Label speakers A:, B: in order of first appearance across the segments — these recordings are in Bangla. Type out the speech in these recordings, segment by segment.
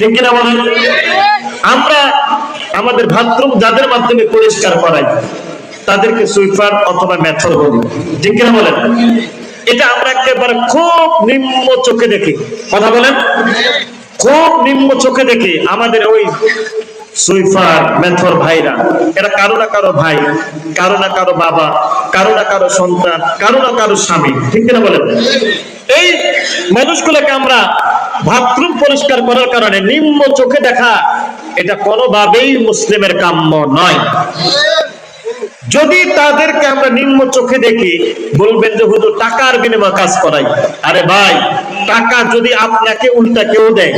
A: ঠিক কিনা বলেন? আমরা আমাদের বাথরুম যাদের মাধ্যমে পরিষ্কার করাই তাদেরকে সুইপার অথবা মেথর বলি, ঠিক কিনা বলেন? এটা আমরা একেবারে খুব নিম্ন চোখে দেখি, কথা বলেন, খুব নিম্ন চোখে দেখি। আমাদের ওই সুইপার মেথর ভাইরা এরা কারো না কারো ভাই, কারো না কারো বাবা, কারো না কারো সন্তান, কারো না কারো স্বামী, ঠিক কিনা বলেন? এই মানুষগুলোকে আমরা বাথরুম পরিষ্কার করার কারণে নিম্ন চোখে দেখা, এটা কোনোভাবেই মুসলিমের কাম্য নয়। যদি তাদেরকে আমরা নিম্ন চোখে দেখি, বলবেন যে হুজুর টাকার বিনিময়ে কাজ করাই। আরে ভাই, টাকা যদি আপনাকে উল্টা কেউ দেয়,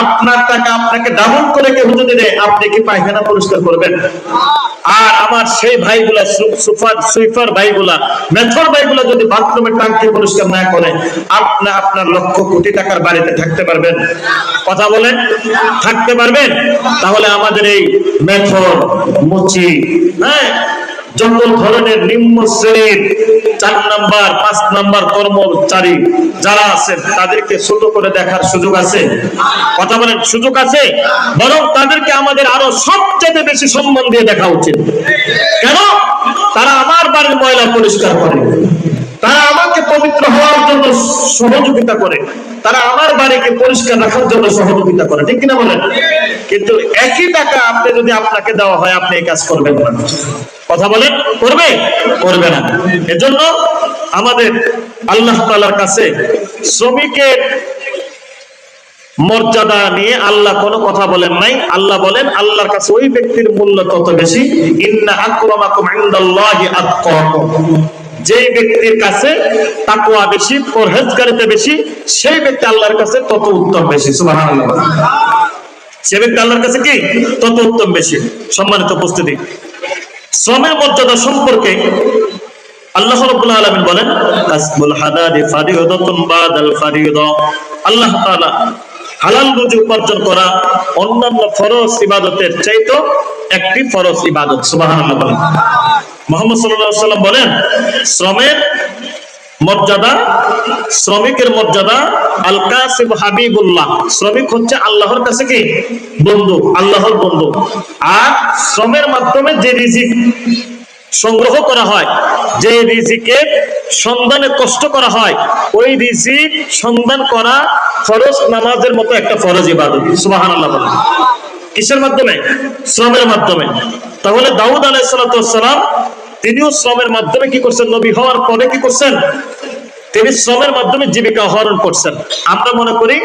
A: আপনার টাকা আপনাকে ডাবল করে কেউ যদি দেয়, আপনি কি পায়খানা পরিষ্কার করবেন? আর আমার সেই ভাইগুলা সুইপার ভাইগুলা, মেথর ভাইগুলা যদি বাথরুমের ট্যাঙ্কি পরিষ্কার না করে, আপনি আপনার লক্ষ কোটি টাকার বাড়িতে থাকতে পারবেন? কথা বলেন, থাকতে পারবেন? তাহলে আমাদের এই মেথর, মুচি, হ্যাঁ, যত ধরনের নিম্ন শ্রেণীর 4 নাম্বার 5 নাম্বার কর্মচারী যারা আছেন, তাদেরকে ছোট করে দেখার সুযোগ আছে? কথা বলেন, সুযোগ আছে? বরং তাদেরকে আমাদের আরো সবচেয়ে বেশি সম্মান দিয়ে দেখা উচিত। কেন? তারা আমার বাড়ির ময়লা পরিষ্কার করে, তারা আমাকে পবিত্র হওয়ার জন্য সহযোগিতা করে, তারা আমার বাড়িকে পরিষ্কার রাখার জন্য সহযোগিতা করে, ঠিক কিনা বলেন? কিন্তু একই টাকা আপনি যদি আপনাকে দেওয়া হয়, আপনি এই কাজ করবেন না। কথা বলেন, করবে? করবে না। এজন্য আমাদের আল্লাহ তাআলার কাছে শ্রমিকের মর্যাদা নিয়ে আল্লাহ কোনো কথা বলেন নাই। আল্লাহ বলেন, আল্লাহর কাছে ওই ব্যক্তির মূল্য তত বেশি, ইন্না আকরামাকুম ইনদাল্লাহি আতকাকুম। যে ব্যক্তির কাছে তাকওয়া বেশি, পরহেজগারিতা বেশি, সেই ব্যক্তি আল্লাহর কাছে তত উত্তম বেশি। সুবহানাল্লাহ। সে ব্যক্তি আল্লাহর কাছে কি? তত উত্তম বেশি। সম্মানিত উপস্থিতি, শ্রমের মর্যাদা সম্পর্কে আল্লাহ রাব্বুল আলামিন বলেন, কাসবুল হালালি ফারিদাতুন বাদাল ফারিদা। আল্লাহ তাআলা হালাল রুজি উপার্জন করা অন্যান্য ফরজ ইবাদতের চাইতে একটি ফরজ ইবাদত। সুবহানাল্লাহ। মুহাম্মদ সাল্লাল্লাহু আলাইহি ওয়াসাল্লাম বলেন, শ্রমের মর্যাদা, শ্রমিকের মর্যাদা, আল কাসিব হাবিবুল্লাহ। শ্রমিক হচ্ছে আল্লাহর কাছে কি? বন্ধু, আল্লাহর বন্ধু। আর শ্রমের মাধ্যমে যে রিজিক সংগ্রহ করা হয়, যে রিজিকের সন্ধানে কষ্ট করা হয়, ওই রিজিক সন্ধান করা ফরজ নামাজের মতো একটা ফরজ ইবাদত। সুবহানাল্লাহ। বলেন, কিসের মাধ্যমে? শ্রমের মাধ্যমে। তাহলে দাউদ আলাইহিস সালাম তিনিও শ্রমের মাধ্যমে কি করছেন? নবী হওয়ার পরে কি করছেন? তিনি শ্রমের মাধ্যমে জীবিকা আহরণ করছেন। আমরা মনে করি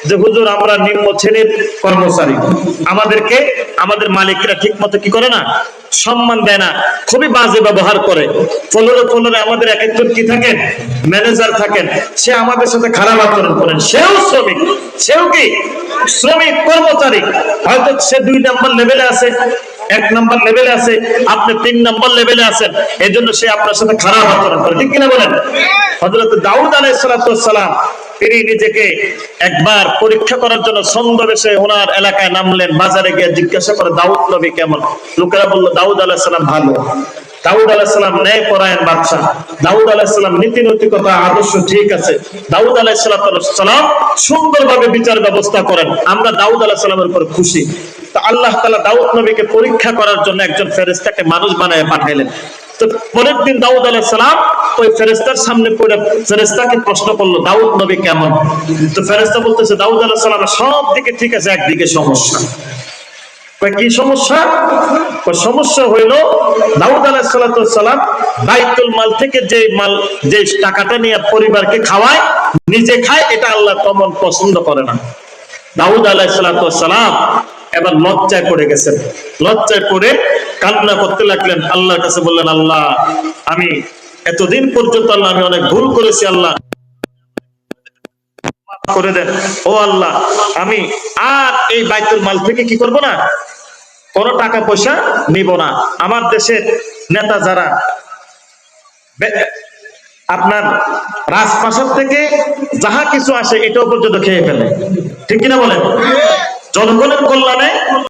A: যে হুজুর আমরা নিম্ন শ্রেণীর কর্মচারী, আমাদেরকে আমাদের মালিকরা ঠিক মতো কি করে না, সম্মান দেয় না, খুবই বাজে ব্যবহার করে। ফলরে আমাদের এক একজন কি থাকেন? ম্যানেজার থাকেন, সে আমাদের সাথে খারাপ আচরণ করেন। সেও শ্রমিক, সেও কি শ্রমিক, কর্মচারী। হয়তো সে 2 নাম্বার লেভেলে আছে, 1 নাম্বার লেভেলে আছে, আপনি 3 নাম্বার লেভেলে আছেন, এই জন্য সে আপনার সাথে খারাপ আচরণ করে, ঠিক কিনা বলেন? হযরত দাউদ আলাইহিস সালাম তিনি নিজেকে একবার পরীক্ষা করার জন্য ছদ্মবেশে ওনার এলাকায় নামলেন। বাজারে গিয়ে জিজ্ঞাসা করে, দাউদ নবী কেমন? লোকেরা বলল, দাউদ আলাইহিস সালাম ভালো। দাউদ আলাইহিস সালাম ন্যায়পরায়ণ বাদশা, দাউদ আলাইহিস সালাম নীতি নৈতিকতা আদর্শ ঠিক আছে, দাউদ আলাইহিস সালাম সুন্দরভাবে বিচার ব্যবস্থা করেন, আমরা দাউদ আলাইহিস সালামের উপর খুশি। তো আল্লাহ তাআলা দাউদ নবীকে পরীক্ষা করার জন্য একজন ফেরেশতাকে মানুষ বানায় পাঠাইলেন। তো পরের দিন দাউদ আলাইহিস সালাম ওই ফেরেশতার সামনে পড়ে ফেরেশতাকে প্রশ্ন করলো, দাউদ নবী কেমন? তো ফেরেশতা বলতেছে, দাউদ আলাইহিস সালাম সব দিকে ঠিক আছে, একদিকে সমস্যা। কি সমস্যা? সমস্যা হইল দাউদ আলাইহিস সালাম বাইতুল মাল থেকে যে টাকাটা নিয়ে পরিবারকে খাওয়ায়, নিজে খায়, এটা আল্লাহ তেমন পছন্দ করে না। দাউদ আলাইহিস সালাম এবার লজ্জায় পড়ে গেছেন। লজ্জায় পড়ে কান্না করতে লাগলেন, আল্লাহর কাছে বললেন, আল্লাহ আমি এতদিন পর্যন্ত আল্লাহ আমি অনেক ভুল করেছি, আল্লাহ মাফ করে দেন। ও আল্লাহ, আমি আর এই বাইতুল মাল থেকে কি করব না, কোনো টাকা পয়সা নিব না। আমার দেশের নেতা যারা আপনার রাজপ্রাসাদ থেকে যাহা কিছু আসে এটাও পর্যন্ত খেয়ে ফেলে, ঠিক কিনা বলেন? জনগণের কল্যাণে